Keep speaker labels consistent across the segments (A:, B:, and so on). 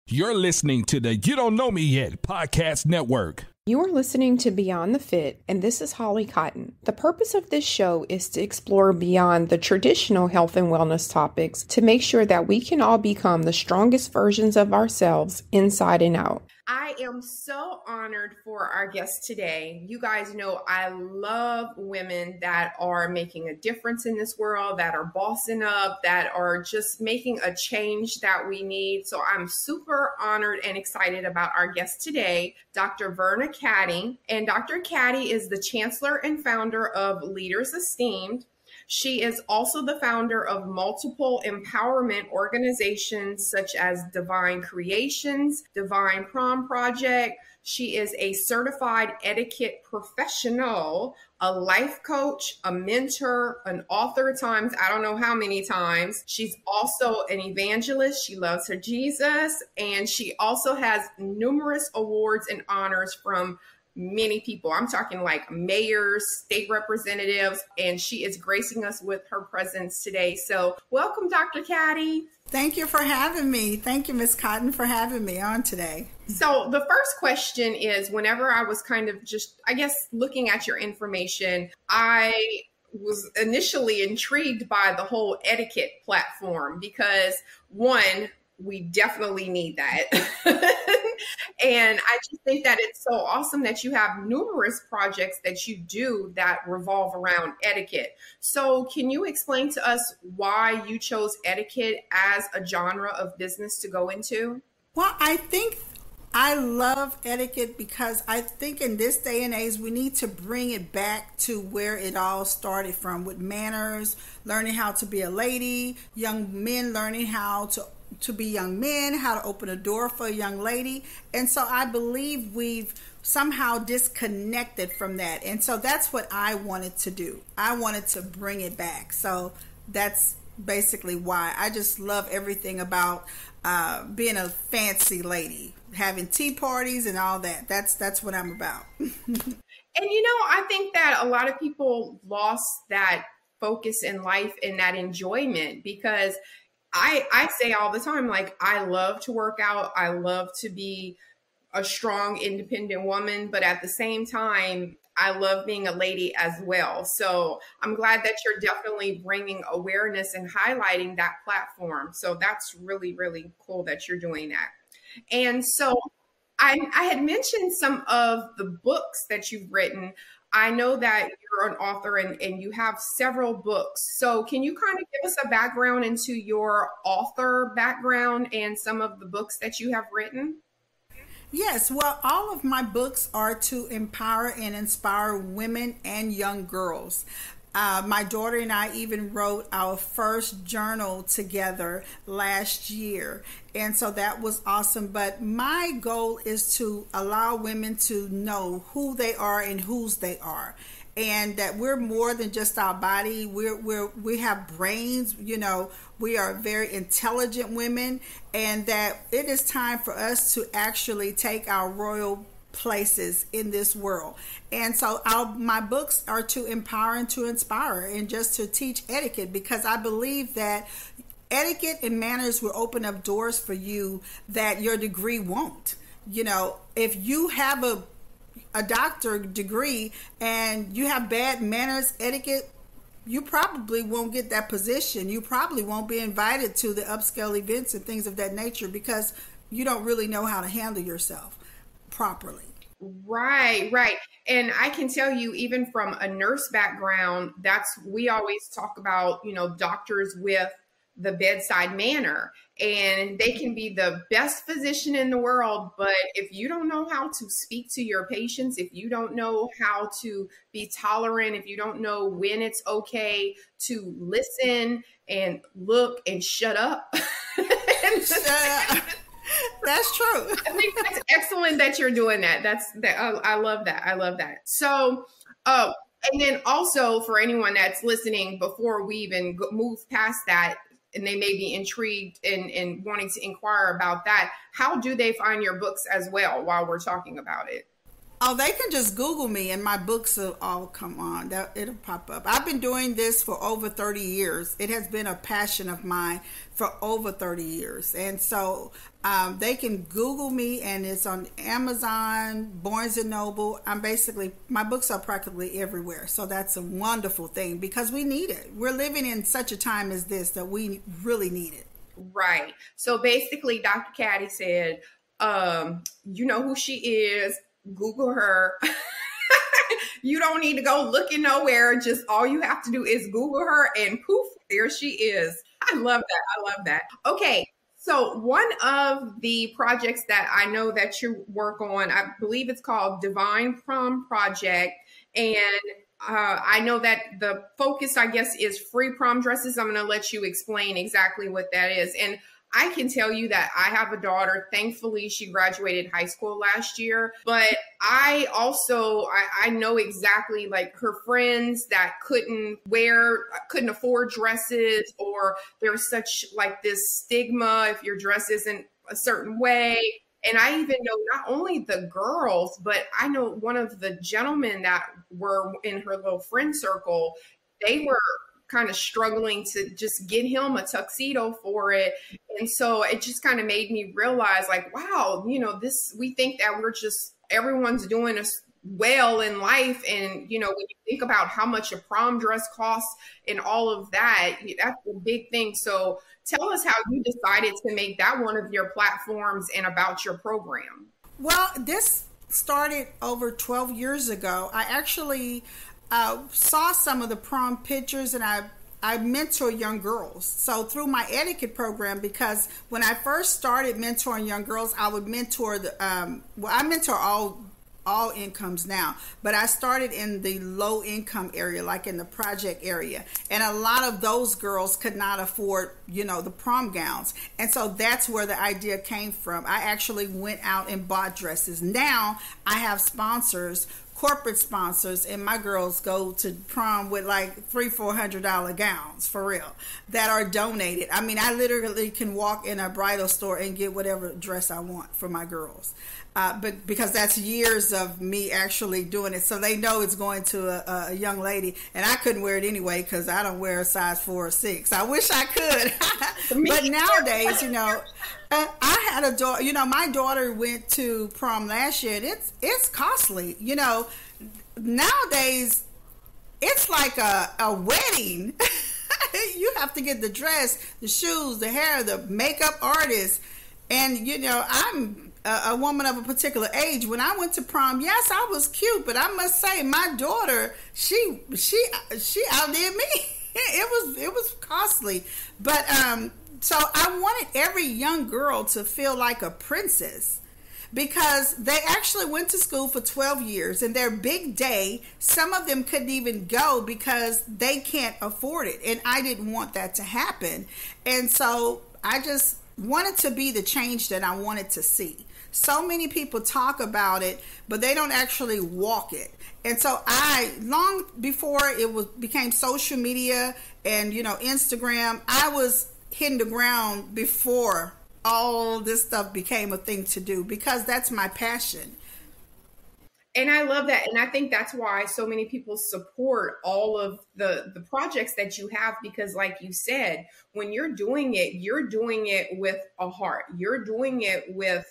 A: You're listening to the You Don't Know Me Yet podcast network.
B: You are listening to Beyond the Fit, and this is Holly Cotton. The purpose of this show is to explore beyond the traditional health and wellness topics to make sure that we can all become the strongest versions of ourselves inside and out. I am so honored for our guest today. You guys know I love women that are making a difference in this world, that are bossing up, that are just making a change that we need. So I'm super honored and excited about our guest today, Dr. Verna Caddie. And Dr. Caddie is the chancellor and founder of Leaders Esteemed. She is also the founder of multiple empowerment organizations such as Divine Creations, Divine Prom Project. She is a certified etiquette professional, a life coach, a mentor, an author at times, I don't know how many times. She's also an evangelist. She loves her Jesus. And she also has numerous awards and honors from many people. I'm talking like mayors, state representatives, and she is gracing us with her presence today. So welcome, Dr. Caddie.
C: Thank you for having me. Thank you, Ms. Cotton, for having me on today.
B: So the first question is, whenever I was kind of just, I guess, looking at your information, I was initially intrigued by the whole etiquette platform because, one, we definitely need that. And I just think that it's so awesome that you have numerous projects that you do that revolve around etiquette. So can you explain to us why you chose etiquette as a genre of business to go into?
C: Well, I think I love etiquette because I think in this day and age, we need to bring it back to where it all started from, with manners, learning how to be a lady, young men learning how to be young men, how to open a door for a young lady. And so I believe we've somehow disconnected from that. And so that's what I wanted to do. I wanted to bring it back. So that's basically why. I just love everything about being a fancy lady, having tea parties and all that. That's what I'm about.
B: And you know, I think that a lot of people lost that focus in life and that enjoyment because I say all the time, like, I love to work out. I love to be a strong, independent woman. But at the same time, I love being a lady as well. So I'm glad that you're definitely bringing awareness and highlighting that platform. So that's really, really cool that you're doing that. And so I had mentioned some of the books that you've written. I know that you're an author and you have several books. So can you kind of give us a background into your author background and some of the books that you have written?
C: Yes, well, all of my books are to empower and inspire women and young girls. My daughter and I even wrote our first journal together last year. And so that was awesome. But my goal is to allow women to know who they are and whose they are. And that we're more than just our body. We have brains, you know, we are very intelligent women. And that it is time for us to actually take our royal places in this world. And so my books are to empower and to inspire and just to teach etiquette, because I believe that etiquette and manners will open up doors for you that your degree won't. You know, if you have a doctor degree and you have bad manners, etiquette, you probably won't get that position. You probably won't be invited to the upscale events and things of that nature because you don't really know how to handle yourself properly.
B: Right. And I can tell you, even from a nurse background, we always talk about, you know, doctors with the bedside manner, and they can be the best physician in the world. But if you don't know how to speak to your patients, if you don't know how to be tolerant, if you don't know when it's okay to listen and look and shut up.
C: That's true.
B: I think that's excellent that you're doing that. I love that. I love that. So, and then also for anyone that's listening, before we even move past that, and they may be intrigued and wanting to inquire about that, how do they find your books as well while we're talking about it?
C: Oh, they can just Google me and my books will all come on. It'll pop up. I've been doing this for over 30 years. It has been a passion of mine for over 30 years. And so they can Google me, and it's on Amazon, Barnes and Noble. My books are practically everywhere. So that's a wonderful thing because we need it. We're living in such a time as this that we really need it.
B: Right. So basically, Dr. Caddie said, you know who she is. Google her. You don't need to go looking nowhere. Just all you have to do is Google her and poof, there she is. I love that. I love that. Okay. So one of the projects that I know that you work on, I believe it's called Divine Prom Project. And I know that the focus, I guess, is free prom dresses. I'm going to let you explain exactly what that is. And I can tell you that I have a daughter. Thankfully, she graduated high school last year. But I also, I know exactly like her friends that couldn't afford dresses, or there's such like this stigma if your dress isn't a certain way. And I even know not only the girls, but I know one of the gentlemen that were in her little friend circle, they were kind of struggling to just get him a tuxedo for it. And so it just kind of made me realize like, wow, we think that everyone's doing us well in life. And, when you think about how much a prom dress costs and all of that, that's a big thing. So tell us how you decided to make that one of your platforms and about your program.
C: Well, this started over 12 years ago. I actually saw some of the prom pictures, and I mentor young girls. So through my etiquette program, because when I first started mentoring young girls, I would mentor I mentor all incomes now, but I started in the low income area, like in the project area. And a lot of those girls could not afford, the prom gowns. And so that's where the idea came from. I actually went out and bought dresses. Now I have sponsors, corporate sponsors, and my girls go to prom with like $300-400 gowns, for real, that are donated. I mean, I literally can walk in a bridal store and get whatever dress I want for my girls. But because that's years of me actually doing it, so they know it's going to a young lady, and I couldn't wear it anyway because I don't wear a size 4 or 6. I wish I could, but nowadays, I had a daughter. My daughter went to prom last year, and it's costly. Nowadays it's like a wedding. You have to get the dress, the shoes, the hair, the makeup artist, and I'm a woman of a particular age. When I went to prom, yes, I was cute, but I must say my daughter, she outdid me. It was costly, but so I wanted every young girl to feel like a princess, because they actually went to school for 12 years, and their big day, some of them couldn't even go because they can't afford it, and I didn't want that to happen. And so I just wanted to be the change that I wanted to see. So many people talk about it, but they don't actually walk it. And so long before it became social media and, Instagram, I was hitting the ground before all this stuff became a thing to do, because that's my passion.
B: And I love that. And I think that's why so many people support all of the projects that you have, because like you said, when you're doing it with a heart. You're doing it with,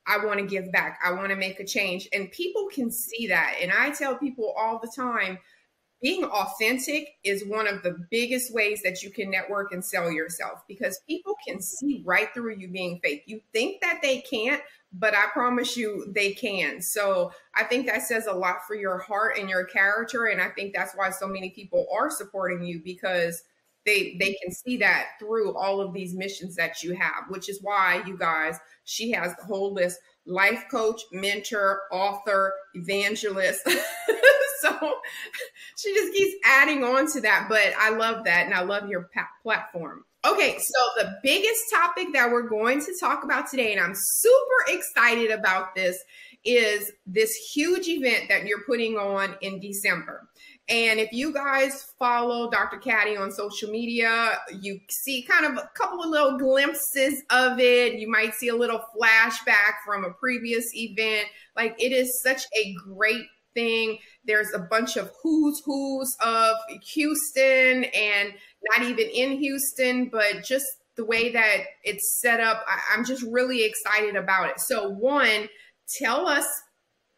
B: I want to give back. I want to make a change. And people can see that. And I tell people all the time, being authentic is one of the biggest ways that you can network and sell yourself, because people can see right through you being fake. You think that they can't, but I promise you they can. So I think that says a lot for your heart and your character. And I think that's why so many people are supporting you, because they can see that through all of these missions that you have, which is why, you guys, she has the whole list: life coach, mentor, author, evangelist. So she just keeps adding on to that. But I love that. And I love your platform. Okay, so the biggest topic that we're going to talk about today, and I'm super excited about this, is this huge event that you're putting on in December. And if you guys follow Dr. Caddie on social media, you see kind of a couple of little glimpses of it. You might see a little flashback from a previous event. Like, it is such a great thing. There's a bunch of who's of Houston, and not even in Houston, but just the way that it's set up. I'm just really excited about it. So one, tell us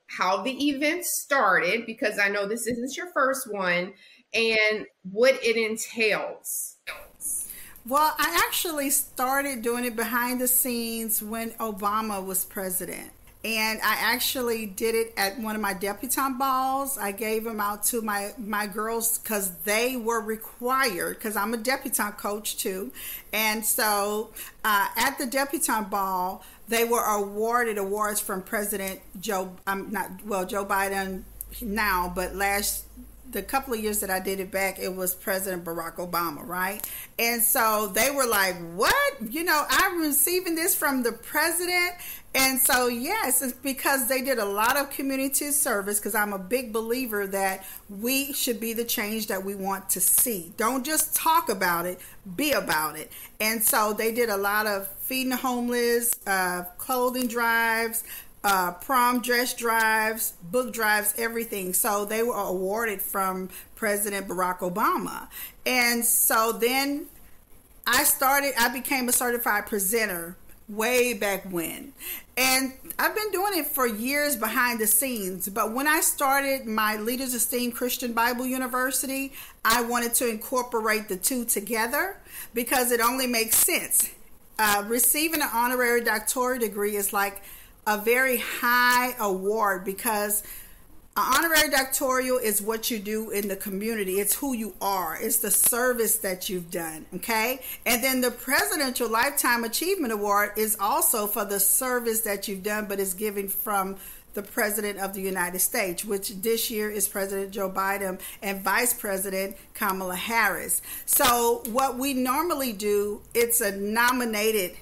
B: how the event started, because I know this isn't your first one, and what it entails.
C: Well, I actually started doing it behind the scenes when Obama was president. And I actually did it at one of my debutante balls. I gave them out to my girls because they were required, because I'm a debutante coach too. And so at the debutante ball, they were awarded awards from President Joe Biden now, but the couple of years that I did it back, it was President Barack Obama, right? And so they were like, what? I'm receiving this from the president? And so, yes, it's because they did a lot of community service, because I'm a big believer that we should be the change that we want to see. Don't just talk about it, be about it. And so they did a lot of feeding the homeless, clothing drives, prom dress drives, book drives, everything. So they were awarded from President Barack Obama. And so then I became a certified presenter way back when. And I've been doing it for years behind the scenes. But when I started my Leaders Esteem Christian Bible University, I wanted to incorporate the two together because it only makes sense. Receiving an honorary doctorate degree is like a very high award, because an honorary doctoral is what you do in the community. It's who you are. It's the service that you've done, okay? And then the Presidential Lifetime Achievement Award is also for the service that you've done, but it's given from the President of the United States, which this year is President Joe Biden and Vice President Kamala Harris. So what we normally do, it's a nominated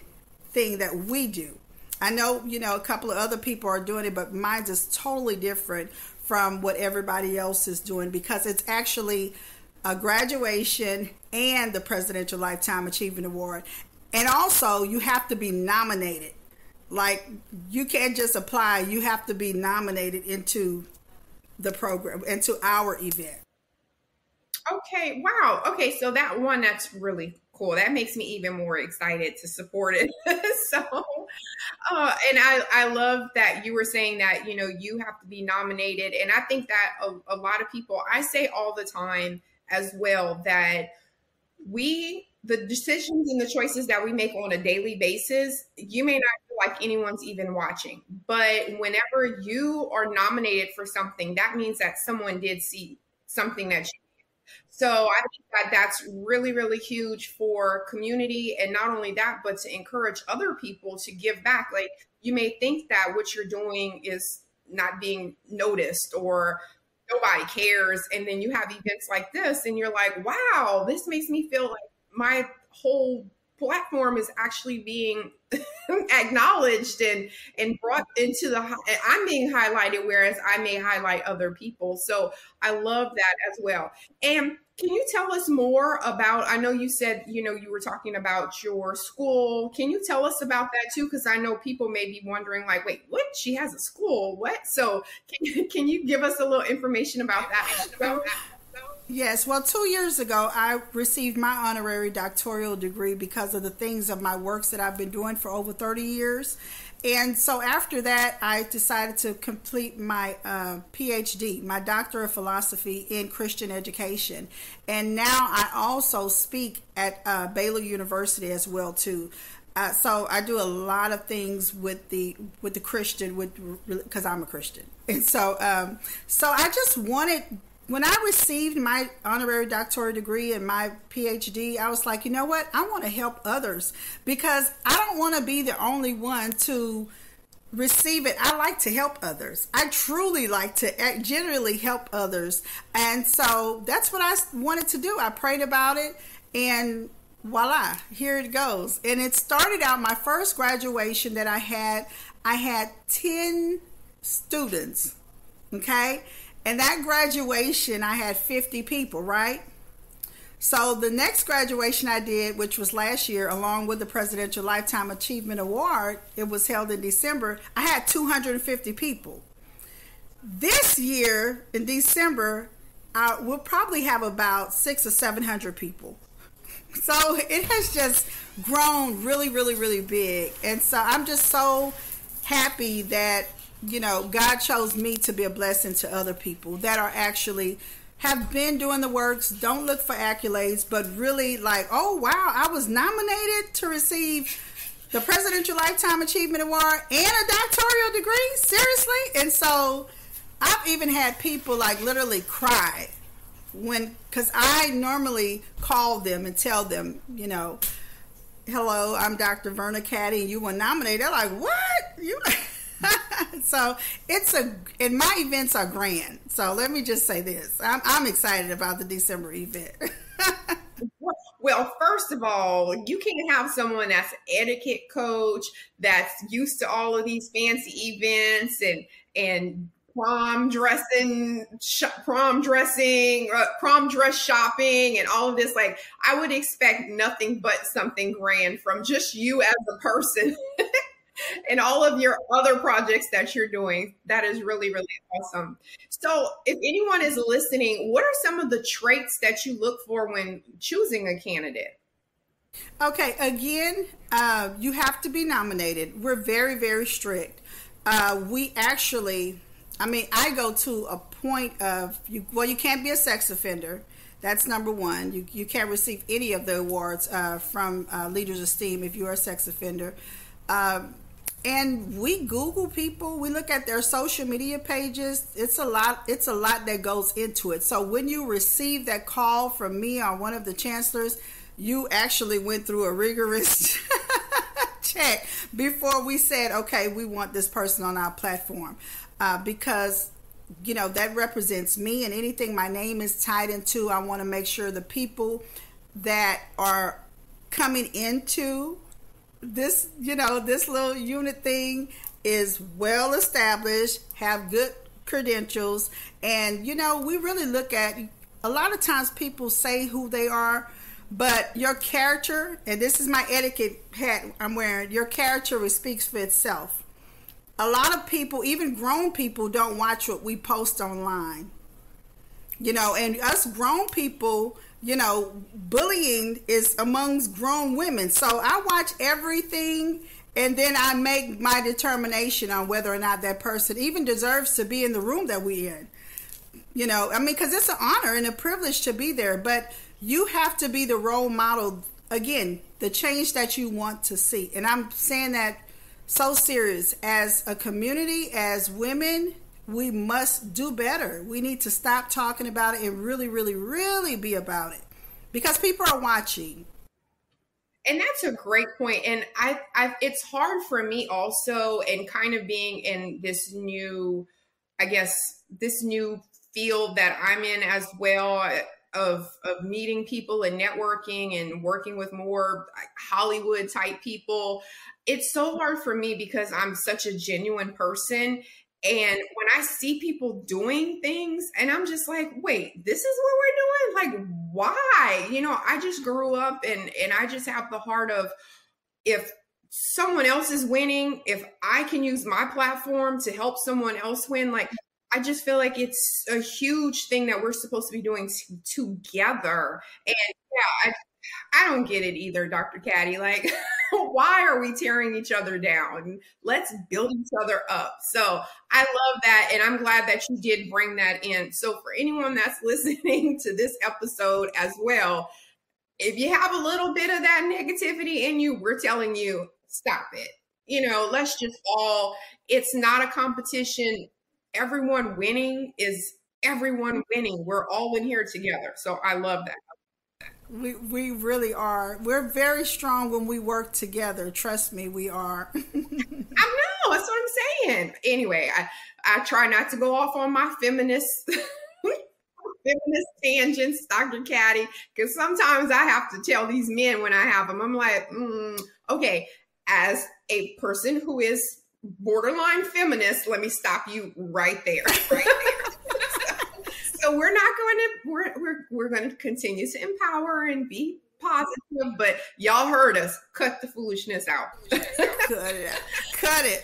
C: thing that we do. I know, a couple of other people are doing it, but mine is totally different from what everybody else is doing, because it's actually a graduation and the Presidential Lifetime Achievement Award. And also, you have to be nominated. Like, you can't just apply. You have to be nominated into the program, into our event.
B: Okay, wow. Okay, so that's really cool. That makes me even more excited to support it. And I love that you were saying that, you have to be nominated. And I think that a lot of people, I say all the time as well, that the decisions and the choices that we make on a daily basis, you may not feel like anyone's even watching. But whenever you are nominated for something, that means that someone did see something that you. So I think that that's really, really huge for community. And not only that, but to encourage other people to give back. Like, you may think that what you're doing is not being noticed or nobody cares. And then you have events like this and you're like, wow, this makes me feel like my whole platform is actually being acknowledged and brought into I'm being highlighted, whereas I may highlight other people. So I love that as well. And can you tell us more about, I know you said, you were talking about your school. Can you tell us about that too? Because I know people may be wondering, like, wait, what? She has a school? What? So can you give us a little information about that?
C: Yes. Well, 2 years ago, I received my honorary doctoral degree because of the things of my works that I've been doing for over 30 years. And so after that, I decided to complete my PhD, my Doctor of Philosophy in Christian Education. And now I also speak at Baylor University as well, too. So I do a lot of things with the Christian, because I'm a Christian. And so I just wanted, when I received my honorary doctoral degree and my PhD, I was like, you know what? I want to help others, because I don't want to be the only one to receive it. I like to help others. I truly like to generally help others. And so that's what I wanted to do. I prayed about it, and voila, here it goes. And it started out, my first graduation that I had 10 students, okay? And that graduation, I had 50 people, right? So the next graduation I did, which was last year, along with the Presidential Lifetime Achievement Award, it was held in December, I had 250 people. This year, in December, we'll probably have about 600 or 700 people. So it has just grown really, really, really big. And so I'm just so happy that, you know, God chose me to be a blessing to other people that are actually have been doing the works, don't look for accolades, but really like, oh, wow, I was nominated to receive the Presidential Lifetime Achievement Award and a doctoral degree? Seriously? And so I've even had people like literally cry because I normally call them and tell them, you know, hello, I'm Dr. Verna Caddie, and you were nominated. They're like, what? You? So and my events are grand. So let me just say this. I'm excited about the December event.
B: Well, first of all, you can't have someone that's an etiquette coach, that's used to all of these fancy events and prom dress shopping and all of this. Like, I would expect nothing but something grand from just you as a person. And all of your other projects that you're doing. That is really, really awesome. So if anyone is listening, what are some of the traits that you look for when choosing a candidate?
C: Okay, again, you have to be nominated. We're very, very strict. We actually, I go to a point of, you can't be a sex offender. That's number one. You can't receive any of the awards from Leaders Esteem if you're a sex offender. And we Google people. We look at their social media pages. It's a lot that goes into it. So when you receive that call from me or one of the chancellors, you actually went through a rigorous check before we said, okay, we want this person on our platform. Because, you know, that represents me, and anything my name is tied into, I want to make sure the people that are coming into this, you know, this little unit thing is well established, have good credentials. And, you know, we really look at, a lot of times people say who they are, but your character, and this is my etiquette hat I'm wearing, your character speaks for itself. A lot of people, even grown people, don't watch what we post online. You know, and us grown people, you know, bullying is amongst grown women. So I watch everything, and then I make my determination on whether or not that person even deserves to be in the room that we're in. You know, because it's an honor and a privilege to be there, but you have to be the role model, again, the change that you want to see. And I'm saying that so serious. As a community, as women, we must do better. We need to stop talking about it and really, really, really be about it, because people are watching.
B: And that's a great point. And I it's hard for me also, and kind of being in this new, I guess, this new field that I'm in as well, of meeting people and networking and working with more Hollywood type people. It's so hard for me because I'm such a genuine person. And when I see people doing things and I'm just like, wait, this is what we're doing? Like, why? You know, I just grew up and I just have the heart of, if someone else is winning, if I can use my platform to help someone else win, like, I just feel like it's a huge thing that we're supposed to be doing together. And yeah, I don't get it either, Dr. Caddie. Like, why are we tearing each other down? Let's build each other up. So I love that. And I'm glad that you did bring that in. So for anyone that's listening to this episode as well, if you have a little bit of that negativity in you, we're telling you, stop it. You know, let's just all, it's not a competition. Everyone winning is everyone winning. We're all in here together. So I love that.
C: We really are. We're very strong when we work together. Trust me, we are.
B: I know. That's what I'm saying. Anyway, I try not to go off on my feminist feminist tangents, Dr. Caddie, because sometimes I have to tell these men when I have them, I'm like, okay, as a person who is borderline feminist, let me stop you right there. So we're not going to, we're going to continue to empower and be positive, but y'all heard us. Cut the foolishness out.
C: Cut it.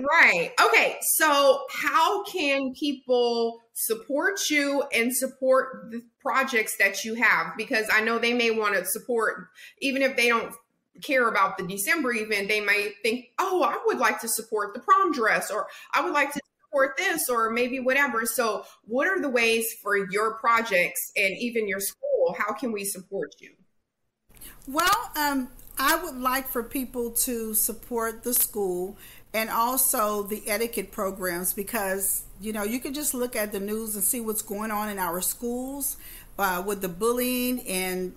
B: Right. Okay, so how can people support you and support the projects that you have? Because I know they may want to support, even if they don't care about the December event, they might think, oh, I would like to support the prom dress, or I would like to support this, or maybe whatever. So what are the ways for your projects and even your school? How can we support you?
C: Well, I would like for people to support the school and also the etiquette programs, because, you know, you can just look at the news and see what's going on in our schools with the bullying and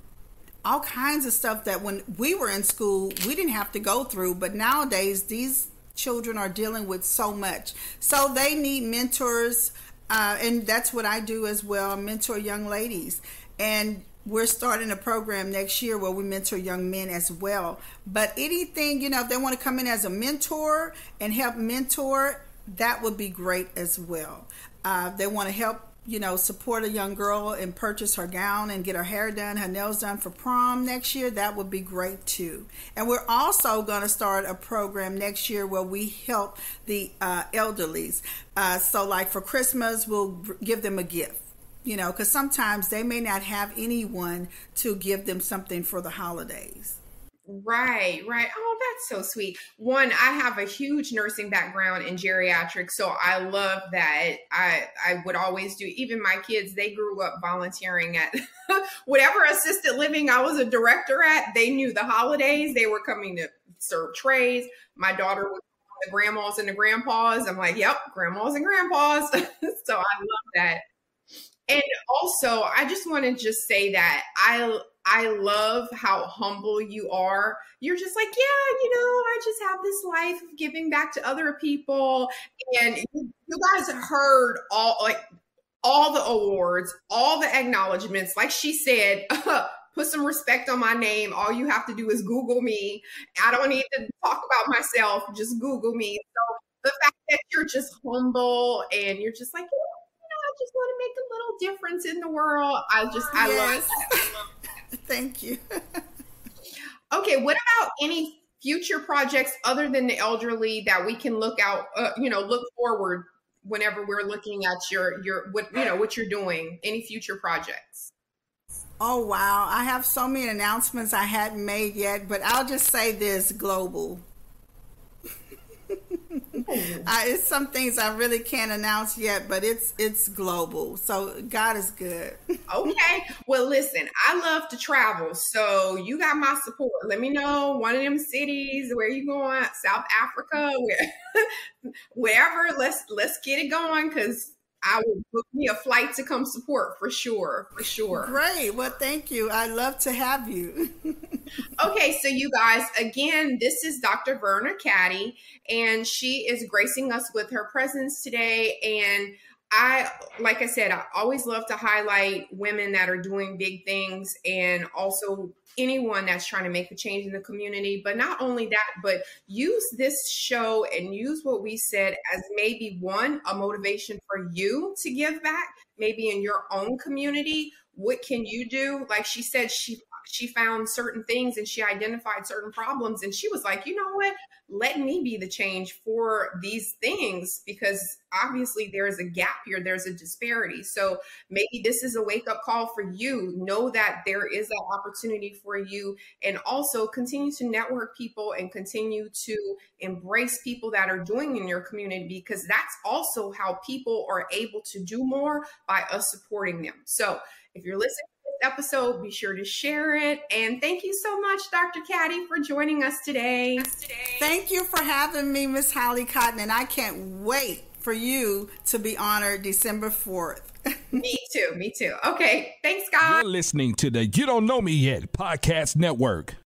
C: all kinds of stuff that when we were in school, we didn't have to go through. But nowadays, these children are dealing with so much. So they need mentors. And that's what I do as well, mentor young ladies. And we're starting a program next year where we mentor young men as well. But anything, you know, if they want to come in as a mentor and help mentor, that would be great as well. They want to help, you know, support a young girl and purchase her gown and get her hair done, her nails done for prom next year, that would be great too. And we're also going to start a program next year where we help the elderlies. So like for Christmas, we'll give them a gift. You know, because sometimes they may not have anyone to give them something for the holidays.
B: Right. Oh, that's so sweet. One, I have a huge nursing background in geriatrics, so I love that. I would always do, even my kids, they grew up volunteering at whatever assisted living I was a director at. They knew the holidays. They were coming to serve trays. My daughter was the grandmas and the grandpas. I'm like, yep, grandmas and grandpas. So I love that. And also, I just want to just say that I love how humble you are. You're just like, yeah, you know, I just have this life of giving back to other people. And you guys heard all the awards, all the acknowledgments. Like she said, put some respect on my name. All you have to do is Google me. I don't need to talk about myself. Just Google me. So the fact that you're just humble and you're just like, I just want to make a little difference in the world. I love that.
C: Thank you.
B: Okay, what about any future projects other than the elderly that we can look out, look forward whenever we're looking at what you're doing? Any future projects?
C: Oh, wow. I have so many announcements I hadn't made yet, but I'll just say this: global. It's some things I really can't announce yet, but it's global. So God is good.
B: Okay. Well, listen, I love to travel, so you got my support. Let me know one of them cities where you going, South Africa, wherever. Let's get it going, because I will book me a flight to come support for sure.
C: Great. Well, thank you. I'd love to have you.
B: Okay, so you guys, again, this is Dr. Verna Caddie, and she is gracing us with her presence today. And like I said, I always love to highlight women that are doing big things, and also anyone that's trying to make a change in the community. But not only that, but use this show and use what we said as maybe a motivation for you to give back, maybe in your own community. What can you do? Like she said, she found certain things and she identified certain problems, and she was like, you know what, let me be the change for these things, because obviously there's a gap here, there's a disparity. So maybe this is a wake-up call for you. Know that there is that opportunity for you, and also continue to network people and continue to embrace people that are doing in your community, because that's also how people are able to do more, by us supporting them. So if you're listening to this episode, be sure to share it. And thank you so much, Dr. Caddie, for joining us today.
C: Thank you for having me, Miss Holly Cotton. And I can't wait for you to be honored December 4th.
B: Me too. Okay. Thanks, guys.
A: You're listening to the You Don't Know Me Yet podcast network.